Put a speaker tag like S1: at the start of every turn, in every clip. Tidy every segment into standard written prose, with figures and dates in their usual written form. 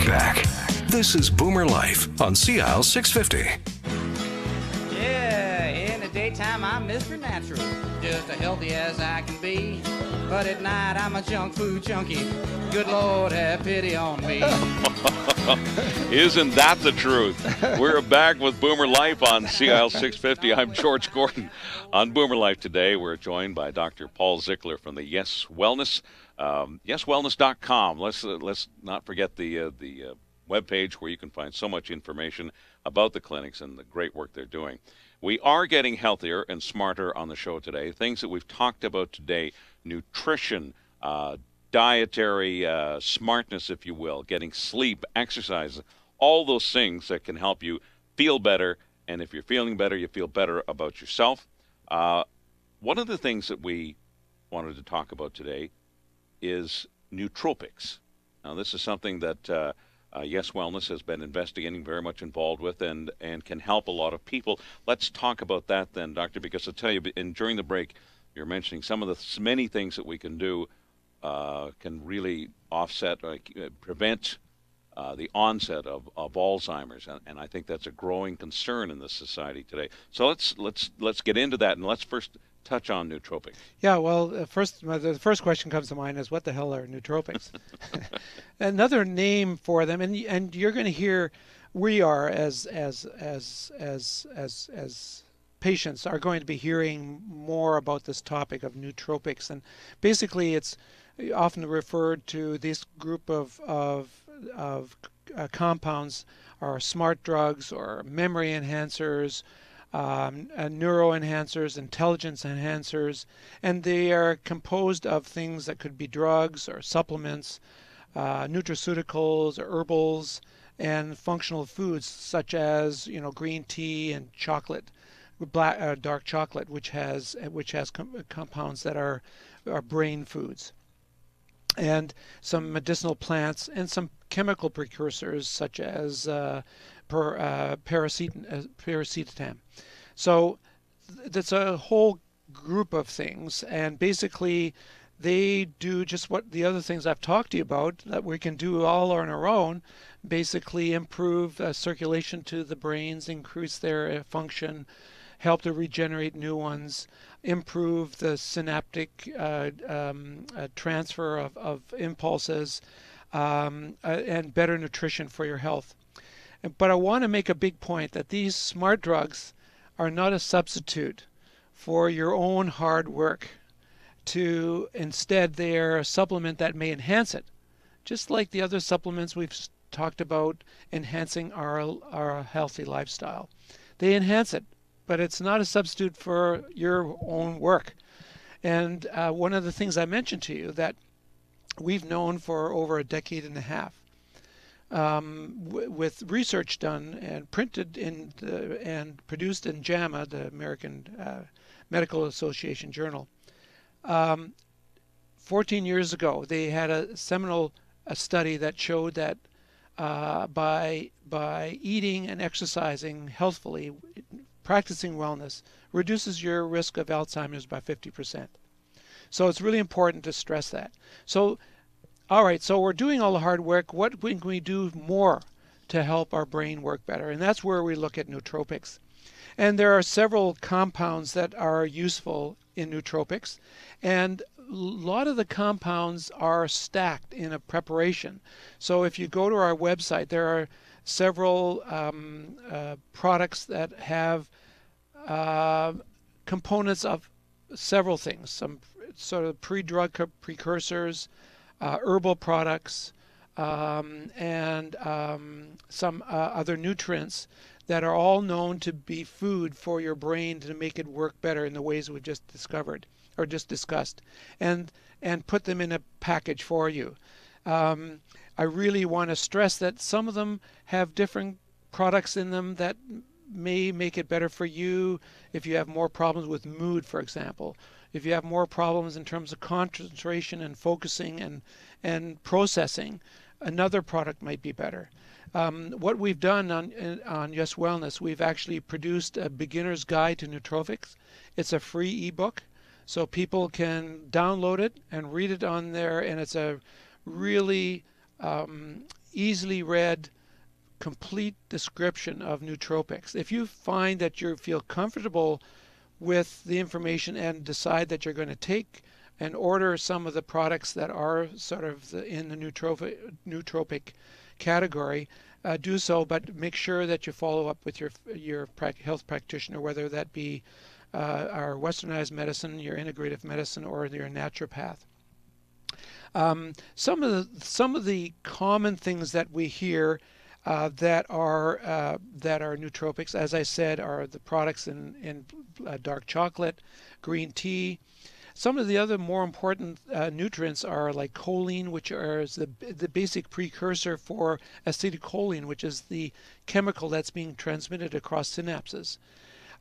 S1: back. This is Boomer Life on CL 650.
S2: Yeah, in the daytime I'm Mr. Natural, just as healthy as I can be. But at night I'm a junk food junkie. Good Lord, have pity on me.
S3: Isn't that the truth? We're back with Boomer Life on CL 650. I'm George Gordon. On Boomer Life today, we're joined by Dr. Paul Zickler from the Yes Wellness, YesWellness.com. Let's not forget the webpage where you can find so much information about the clinics and the great work they're doing. We are getting healthier and smarter on the show today. Things that we've talked about today: nutrition, dietary smartness, if you will, getting sleep, exercise, all those things that can help you feel better. And if you're feeling better, you feel better about yourself. One of the things that we wanted to talk about today is nootropics. Now, this is something that Yes Wellness has been investigating, very much involved with, and can help a lot of people. Let's talk about that then, Doctor, because I'll tell you, during the break, you're mentioning some of the many things that we can do can really offset, prevent the onset of Alzheimer's, and I think that's a growing concern in this society today. So let's get into that, and let's first touch on nootropics.
S4: Yeah, well, the first question comes to mind is, what the hell are nootropics? Another name for them, and you're going to hear, we are as patients are going to be hearing more about this topic of nootropics, and basically it's often referred to this group of compounds are smart drugs or memory enhancers, neuro enhancers, intelligence enhancers, and they are composed of things that could be drugs or supplements, nutraceuticals or herbals, and functional foods such as green tea and chocolate, dark chocolate, which has compounds that are brain foods, and some medicinal plants and some chemical precursors such as paracetam. So that's a whole group of things, and basically they do just what the other things I've talked to you about that we can do all on our own. Basically improve circulation to the brains, increase their function, help to regenerate new ones, improve the synaptic transfer of impulses, and better nutrition for your health. But I want to make a big point that these smart drugs are not a substitute for your own hard work. Instead, they are a supplement that may enhance it, just like the other supplements we've talked about enhancing our healthy lifestyle. They enhance it, but it's not a substitute for your own work. And one of the things I mentioned to you that we've known for over a decade and a half, with research done and printed and produced in JAMA, the American Medical Association Journal. 14 years ago, they had a seminal study that showed that by eating and exercising healthfully, practicing wellness reduces your risk of Alzheimer's by 50%. So it's really important to stress that. So, all right, so we're doing all the hard work. What can we do more to help our brain work better? And that's where we look at nootropics. And there are several compounds that are useful in nootropics, and a lot of the compounds are stacked in a preparation. So if you go to our website, there are several products that have components of several things, some sort of pre-drug precursors, herbal products, and some other nutrients that are all known to be food for your brain to make it work better in the ways we've just discovered or just discussed, and put them in a package for you. I really want to stress that some of them have different products in them that may make it better for you if you have more problems with mood, for example. If you have more problems in terms of concentration and focusing and processing, another product might be better. What we've done on Yes Wellness, we've actually produced a beginner's guide to nootropics. It's a free ebook, so people can download it and read it on there, and it's a really easily read, complete description of nootropics. If you find that you feel comfortable with the information and decide that you're going to take and order some of the products that are sort of in the nootropic category, do so, but make sure that you follow up with your health practitioner, whether that be our westernized medicine, your integrative medicine, or your naturopath. Some of the common things that we hear that are nootropics, as I said, are the products in dark chocolate, green tea. Some of the other more important nutrients are like choline, which is the basic precursor for acetylcholine, which is the chemical that's being transmitted across synapses.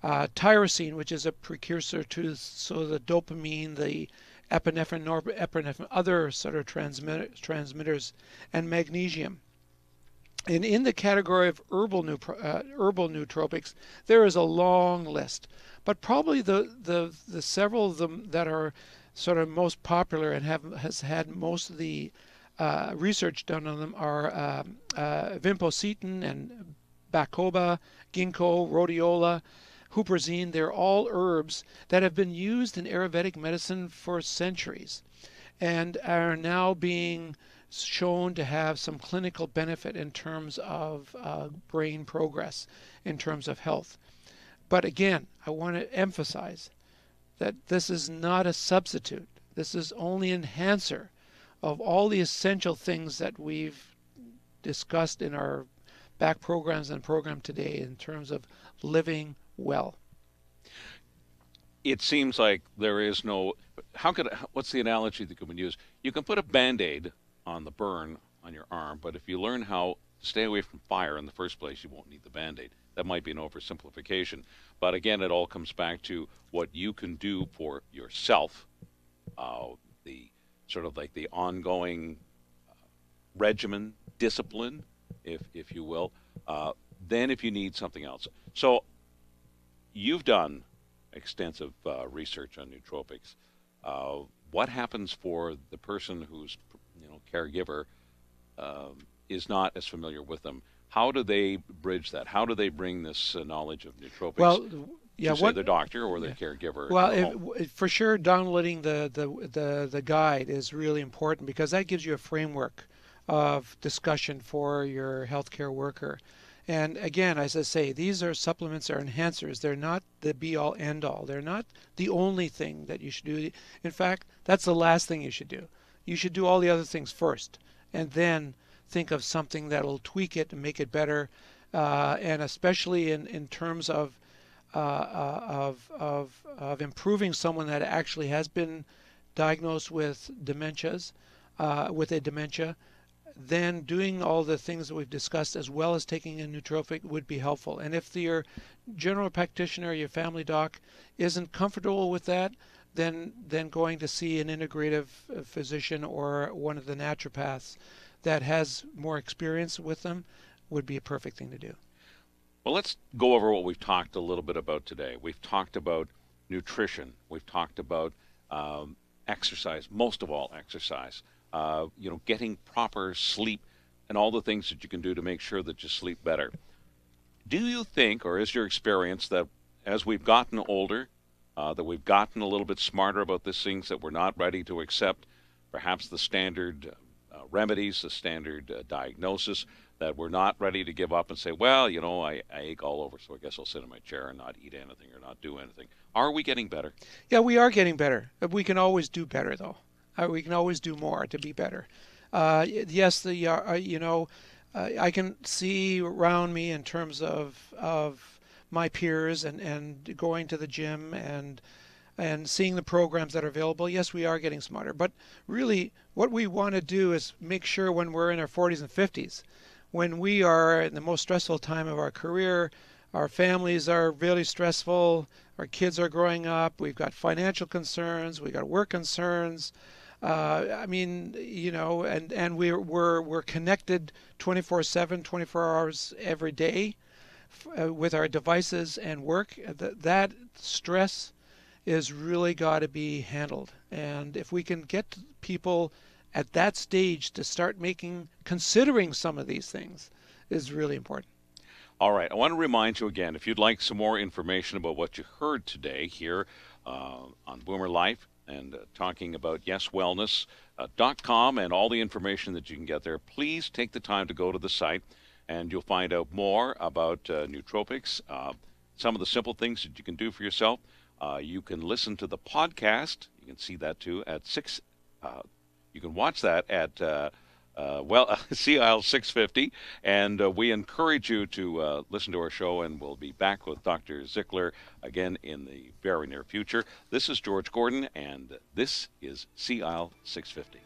S4: Tyrosine, which is a precursor to the dopamine, the epinephrine, norepinephrine, other sort of transmitters, and magnesium. And in the category of herbal nootropics, there is a long list, but probably the several of them that are sort of most popular and has had most of the research done on them are vinpocetine and bacopa, ginkgo, rhodiola, huperzine. They're all herbs that have been used in Ayurvedic medicine for centuries and are now being shown to have some clinical benefit in terms of brain progress, in terms of health. But again, I want to emphasize that this is not a substitute. This is only an enhancer of all the essential things that we've discussed in our back programs and program today in terms of living well.
S3: It seems like there is no, what's the analogy that can be used? You can put a Band-Aid on the burn on your arm, but if you learn how to stay away from fire in the first place, you won't need the Band-Aid. That might be an oversimplification, but again, it all comes back to what you can do for yourself, the sort of like the ongoing regimen, discipline, if you will, then if you need something else. So you've done extensive research on nootropics. What happens for the person who's caregiver is not as familiar with them? How do they bridge that? How do they bring this knowledge of nootropics to say their doctor or their caregiver?
S4: Well, for sure, downloading the guide is really important because that gives you a framework of discussion for your healthcare worker. And again, as I say, these are supplements or enhancers. They're not the be-all, end-all. They're not the only thing that you should do. In fact, that's the last thing you should do. You should do all the other things first, and then think of something that'll tweak it and make it better. And especially in terms of improving someone that actually has been diagnosed with dementias, with a dementia, then doing all the things that we've discussed as well as taking a nootropic would be helpful. And if your general practitioner, your family doc, isn't comfortable with that, then going to see an integrative physician or one of the naturopaths that has more experience with them would be a perfect thing to do.
S3: Well, let's go over what we've talked a little bit about today. We've talked about nutrition. We've talked about exercise, most of all exercise. Getting proper sleep and all the things that you can do to make sure that you sleep better. Do you think, or is your experience, that as we've gotten older, that we've gotten a little bit smarter about these things, that we're not ready to accept perhaps the standard remedies, the standard diagnosis, that we're not ready to give up and say, well, I ache all over, so I guess I'll sit in my chair and not eat anything or not do anything. Are we getting better?
S4: Yeah, we are getting better. We can always do better, though. We can always do more to be better. Yes, I can see around me in terms of my peers and going to the gym and seeing the programs that are available. Yes, we are getting smarter. But really, what we want to do is make sure when we're in our 40s and 50s, when we are in the most stressful time of our career, our families are really stressful, our kids are growing up, we've got financial concerns, we've got work concerns. And we're connected 24/7, 24 hours every day with our devices and work. That stress is really got to be handled. And if we can get people at that stage to start considering some of these things is really important.
S3: All right. I want to remind you again, if you'd like some more information about what you heard today here on Boomer Life and talking about YesWellness.com and all the information that you can get there, please take the time to go to the site and you'll find out more about nootropics, some of the simple things that you can do for yourself. You can listen to the podcast. You can see that too at you can watch that at CIL 650, and we encourage you to listen to our show, and we'll be back with Dr. Zikler again in the very near future. This is George Gordon, and this is CIL 650.